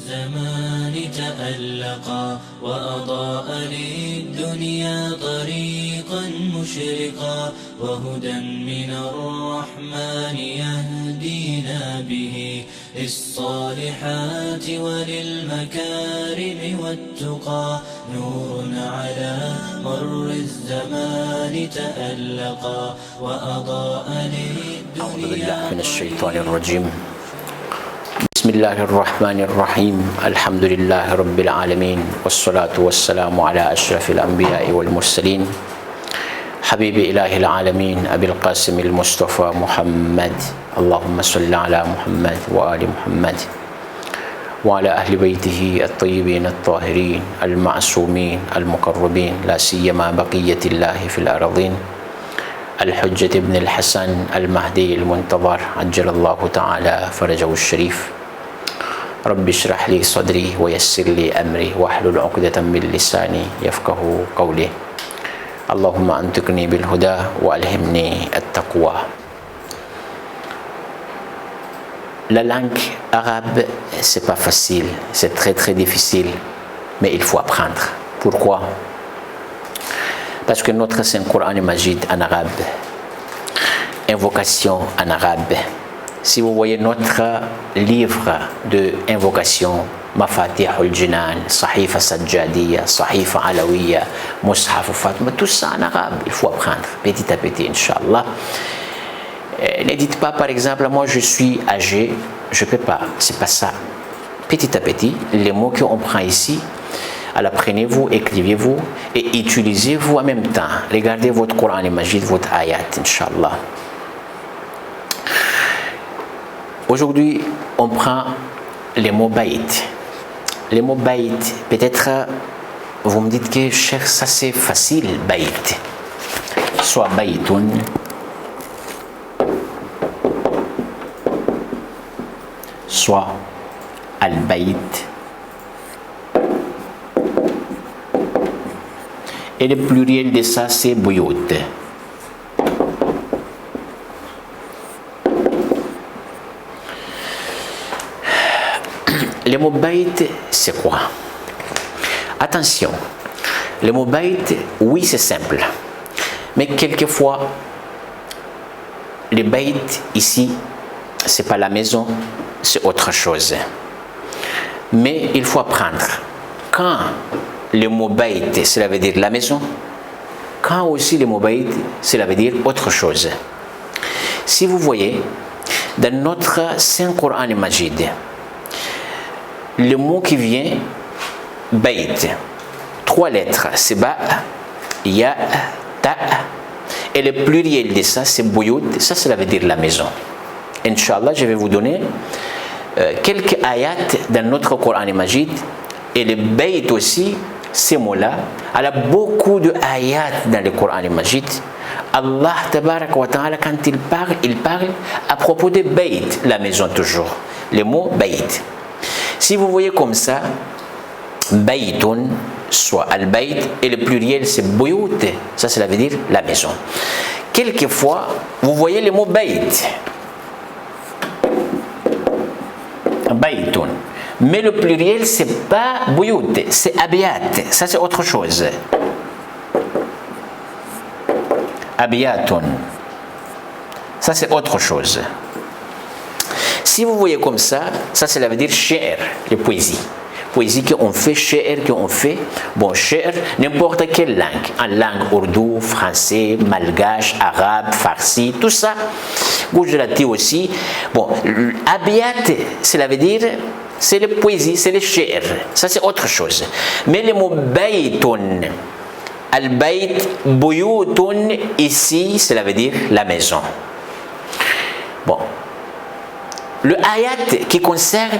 الزمان تألقا وأضاء للدنيا طريقا مشرقا وهدى من الرحمن يهدينا به للصالحات وللمكارم والتقى نور على مر الزمان تألقا وأضاء للدنيا. أعوذ بالله من الشيطان الرجيم. بسم الله الرحمن الرحيم. الحمد لله رب العالمين والصلاة والسلام على أشرف الأنبياء والمرسلين حبيب إله العالمين أبي القاسم المصطفى محمد. اللهم صل على محمد وآل محمد وعلى أهل بيته الطيبين الطاهرين المعصومين المقربين لا سيما بقية الله في الأرضين الحجة ابن الحسن المهدي المنتظر عجل الله تعالى فرجه الشريف. رب اشرح لي صدري ويسر لي أمري واحلل عقدة من لساني يفقه قولي. اللهم أنطقني بالهدى وألهمني التقوى. La langue arabe, c'est pas facile, c'est très difficile, mais il faut apprendre. Pourquoi? Parce que notre Saint-Coran Majid en arabe, invocation en arabe. Si vous voyez notre livre d'invocation, Mafatih al-Jinan, Sahifa Sajjadiya, Sahifa Alawiya, Mushaf Fatma, tout ça en arabe, il faut apprendre petit à petit, Inch'Allah. Ne dites pas, par exemple, moi je suis âgé, je ne peux pas, c'est pas ça. Petit à petit, les mots qu'on prend ici, alors prenez-vous, écrivez-vous et utilisez-vous en même temps. Regardez votre Coran Majid, votre ayat, Inch'Allah. Aujourd'hui, on prend les mots baït. Les mots baït, peut-être vous me dites que cher, ça c'est facile, baït. Soit baïtoun, soit al-baït. Et le pluriel de ça, c'est bouyout. Le mot baït, c'est quoi? Attention, le mot baït, oui, c'est simple. Mais quelquefois, le baït, ici, c'est pas la maison, c'est autre chose. Mais il faut apprendre. Quand le mot baït, cela veut dire la maison. Quand aussi le mot baït, cela veut dire autre chose. Si vous voyez, dans notre Saint-Coran Majid, le mot qui vient, baït, 3 lettres, c'est ba, ya, ta, et le pluriel de ça, c'est bouyout, ça cela veut dire la maison. Inch'Allah, je vais vous donner quelques ayats dans notre Coran Majid, et le baït aussi, ces mots-là, il y a beaucoup de ayats dans le Coran Majid. Allah tabarak wa ta'ala, quand il parle à propos de baït, la maison toujours, le mot baït. Si vous voyez comme ça, baïtoun, soit al-baït, et le pluriel c'est bouyout, ça cela veut dire la maison. Quelquefois, vous voyez le mot baït, baïtoun, mais le pluriel c'est pas bouyout, c'est abiyat, ça c'est autre chose. Abiyatoun, ça c'est autre chose. Si vous voyez comme ça, ça cela veut dire shi'r, les poésies. Poésie qu'on fait, shi'r qu'on fait. Bon, shi'r, n'importe quelle langue. En langue ourdou, français, malgache, arabe, farsi, tout ça. Gujarati aussi. Bon, abiyat, cela veut dire, c'est les poésies, c'est les shi'r. Ça c'est autre chose. Mais le mot baytoun, al-bayt, buyutun, ici, cela veut dire la maison. Bon. Le ayat qui concerne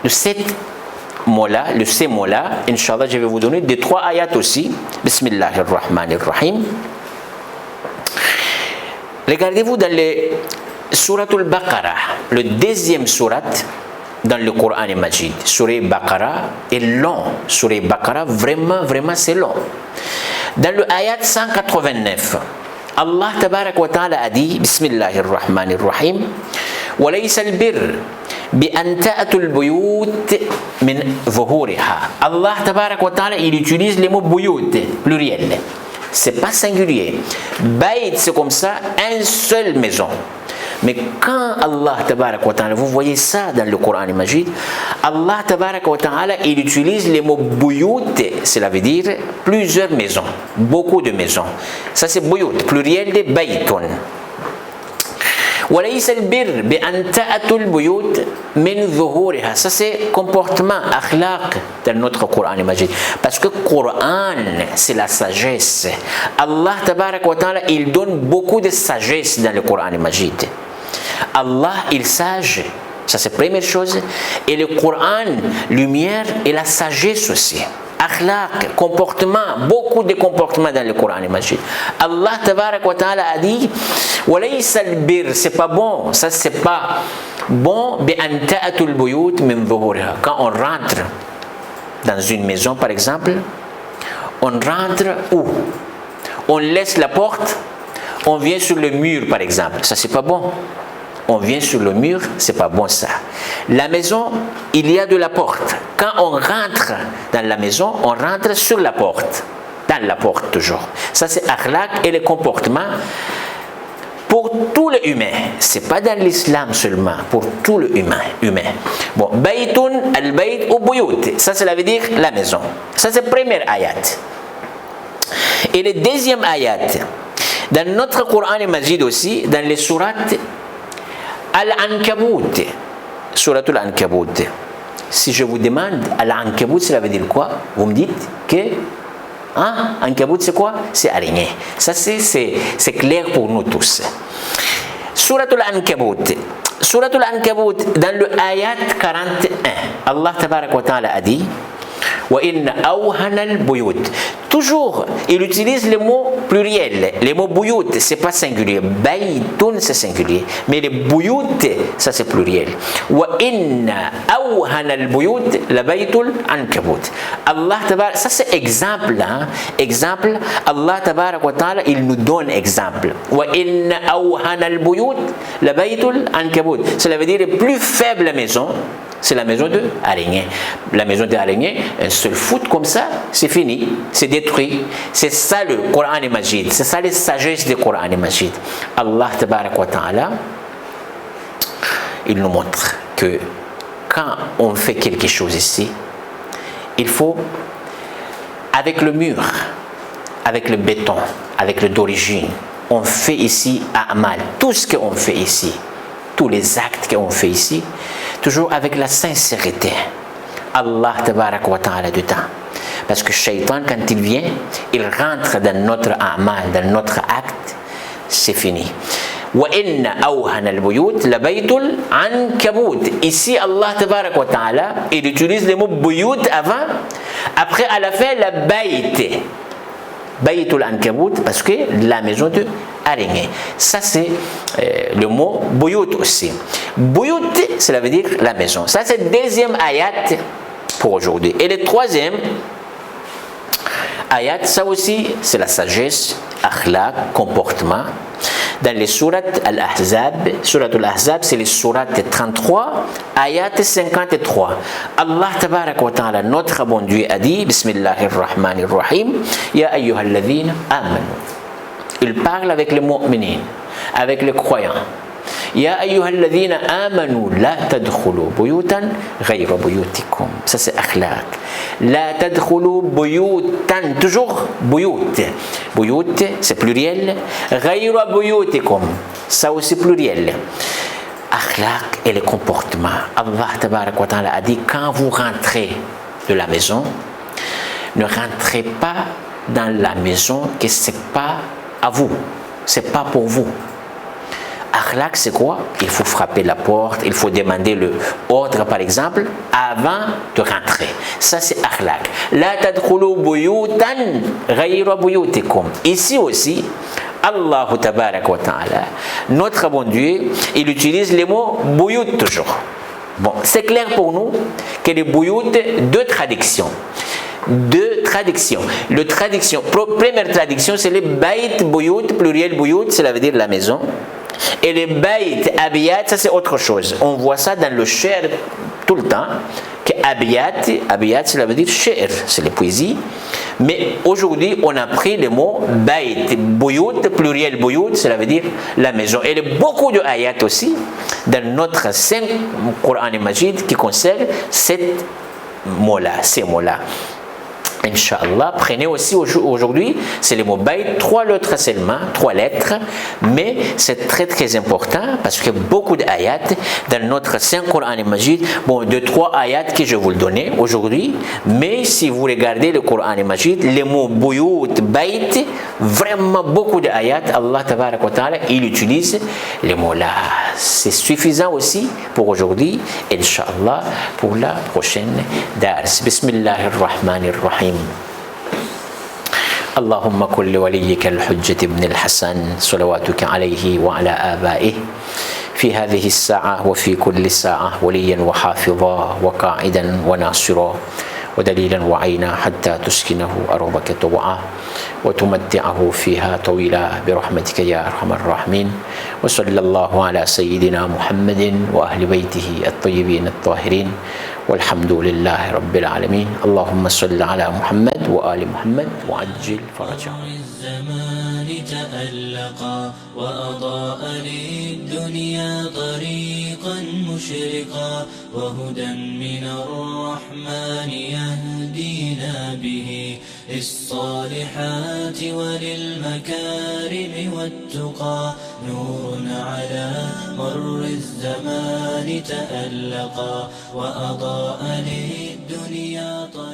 ces mots-là, Inch'Allah, je vais vous donner des 3 ayats aussi. Bismillahirrahmanirrahim. Regardez-vous dans le Surat al-Baqarah, le 2e surat dans le Coran Majid. Surat al-Baqarah est long. Surat al-Baqarah, vraiment c'est long. Dans le ayat 189, Allah tabarak wa ta'ala a dit, Bismillahirrahmanirrahim, وليس البر بأن تأتوا البيوت من ظهورها. Allah tabarak wa ta'ala, il utilise les mots buyut, pluriel. C'est pas singulier. Bayt, c'est comme ça, une seule maison. Mais quand Allah tabarak wa ta'ala, vous voyez ça dans le Coran Majid, Allah tabarak wa ta'ala, il utilise les mots buyut, cela veut dire plusieurs maisons, beaucoup de maisons. Ça c'est buyut, pluriel de baytun. وليس البر بأن تأتوا البيوت من ظهورها. Ça c'est comportement, akhlaq dans notre Coran Majid. Parce que Coran, c'est la sagesse. Allah tabarak wa ta'ala, il donne beaucoup de sagesse dans le Coran Majid. Allah, il est sage. Ça c'est la première chose. Et le Coran, lumière et la sagesse aussi. Akhlaq, comportement, beaucoup de comportements dans le Coran Majid. Allah tabarak wa ta'ala a dit walaysa al-bir, c'est pas bon, ça c'est pas bon bi an ta'atul buyut min zuhuriha. Quand on rentre dans une maison par exemple, on rentre où? On laisse la porte, on vient sur le mur par exemple, ça c'est pas bon. On vient sur le mur, c'est pas bon ça. La maison, il y a de la porte. Quand on rentre dans la maison, on rentre sur la porte. Dans la porte toujours. Ça c'est akhlaq et le comportement pour tout le humain. C'est pas dans l'islam seulement, pour tout le humain. Bon, baytun, al-bayt ou buyut. Ça cela veut dire la maison. Ça c'est le premier ayat. Et le deuxième ayat, dans notre Coran Majid aussi, dans les sourates Al-Ankabut, Surat Al-Ankabut. Si je vous demande Al-Ankabut, cela veut dire quoi? Vous me dites que Ankabut c'est quoi? C'est araignée. Ça c'est clair pour nous tous. Surat Al-Ankabut. Surat Al-Ankabut, dans le ayat 41, Allah tabarak wa ta'ala a dit wa inna awhana al-buyut. Toujours, il utilise les mots pluriels. Les mots buyut, c'est pas singulier. Baytun, c'est singulier. Mais les buyut, ça c'est pluriel. Wa inna awhana al-buyut la baytul ankabut. Allah tabarak, ça c'est exemple. Exemple, Allah tabarak wa ta'ala, il nous donne exemple. Wa inna awhana al-buyut la baytul ankabut. Cela veut dire les plus faibles maisons. C'est la maison de araignée. La maison de araignée, un seul foot comme ça, c'est fini, c'est détruit. C'est ça le Coran Majid, c'est ça les sagesses du Coran Majid. Allah tabarak wa ta'ala, il nous montre que quand on fait quelque chose ici, il faut, avec le mur, avec le béton, avec le d'origine, on fait ici a'mal, tout ce qu'on fait ici, tous les actes qu'on fait ici, toujours avec la sincérité. Allah tabarak wa ta'ala dedans. Parce que Shaitan, quand il vient, il rentre dans notre a'mal, dans notre acte, c'est fini. Wa inna awhana al-buyut la baytul ankabut. Ici, Allah tabarak wa ta'ala, il utilise le mot buyut avant, après à la fin, la bayt. Baytul ankabut, parce que la maison de araignée. Ça c'est le mot buyut aussi. Buyut, cela veut dire la maison. Ça c'est le deuxième ayat pour aujourd'hui. Et le troisième ayat, ça aussi c'est la sagesse, akhlaq, comportement. Dans les sourates Al-Ahzab, Surat Al-Ahzab, c'est les sourates 33, ayat 53. Allah tabarak wa ta'ala, notre bon Dieu, a dit, Bismillahirrahmanirrahim, Ya ayyuhalladhina amanu. Il parle avec les mu'minin, avec les croyants. Ya ayyuhalladhina amanu, la tadkhulu buyutan ghayra buyutikum. Ça c'est akhlaq. La tadkhulu buyutan, toujours buyut. Buyut, c'est pluriel. Ghayra buyutikum, ça aussi pluriel. Akhlaq et le comportement. Allah tabarak wa ta'ala a dit, quand vous rentrez de la maison, ne rentrez pas dans la maison que c'est pas à vous, c'est pas pour vous. Akhlaq, c'est quoi? Il faut frapper la porte, il faut demander le ordre, par exemple, avant de rentrer. Ça, c'est akhlaq. La tadkhulu buyutan ghayra buyutikum. Ici aussi, Allah tabarak wa ta'ala, notre bon Dieu, il utilise les mots buyut toujours. Bon, c'est clair pour nous que les buyut, deux traductions. Deux traductions. Première traduction, c'est les bayt buyut, pluriel buyut, cela veut dire la maison. Et les bayt, abiyat, ça c'est autre chose. On voit ça dans le shi'r tout le temps. Que abiyat, cela veut dire shi'r, c'est les poésies. Mais aujourd'hui, on a pris le mot bayt, buyut, pluriel buyut, cela veut dire la maison. Et il y a beaucoup de ayat aussi dans notre saint Coran et Majid qui concerne ces mots-là. Inch'Allah, prenez aussi aujourd'hui, c'est le mot bayt, 3 lettres seulement, 3 lettres, mais c'est très très important parce que beaucoup d'ayats dans notre Saint Coran et Majid, bon, 2-3 ayats que je vais vous le donner aujourd'hui, mais si vous regardez le Coran et Majid, les mots buyut, bayt, vraiment beaucoup d'ayats, Allah tabarak wa ta'ala, il utilise les mots-là. C'est suffisant aussi pour aujourd'hui, Inch'Allah, pour la prochaine dars. Bismillahirrahmanirrahim. اللهم كن لوليك الحجة بن الحسن صلواتك عليه وعلى آبائه في هذه الساعة وفي كل ساعة وليا وحافظا وقاعدا وناصرا ودليلا وعينا حتى تسكنه أرضك طوعا وتمتعه فيها طويلا برحمتك يا أرحم الراحمين وصلى الله على سيدنا محمد وأهل بيته الطيبين الطاهرين والحمد لله رب العالمين. اللهم صل على محمد وآل محمد وعجل فرجهم. الزمان تألقا وأضاء للدنيا طريقا مشرقا وهدى من الرحمن يهدينا به للصالحات وللمكارم والتقى نور على مر الزمان تألقا وأضاء للدنيا طريقا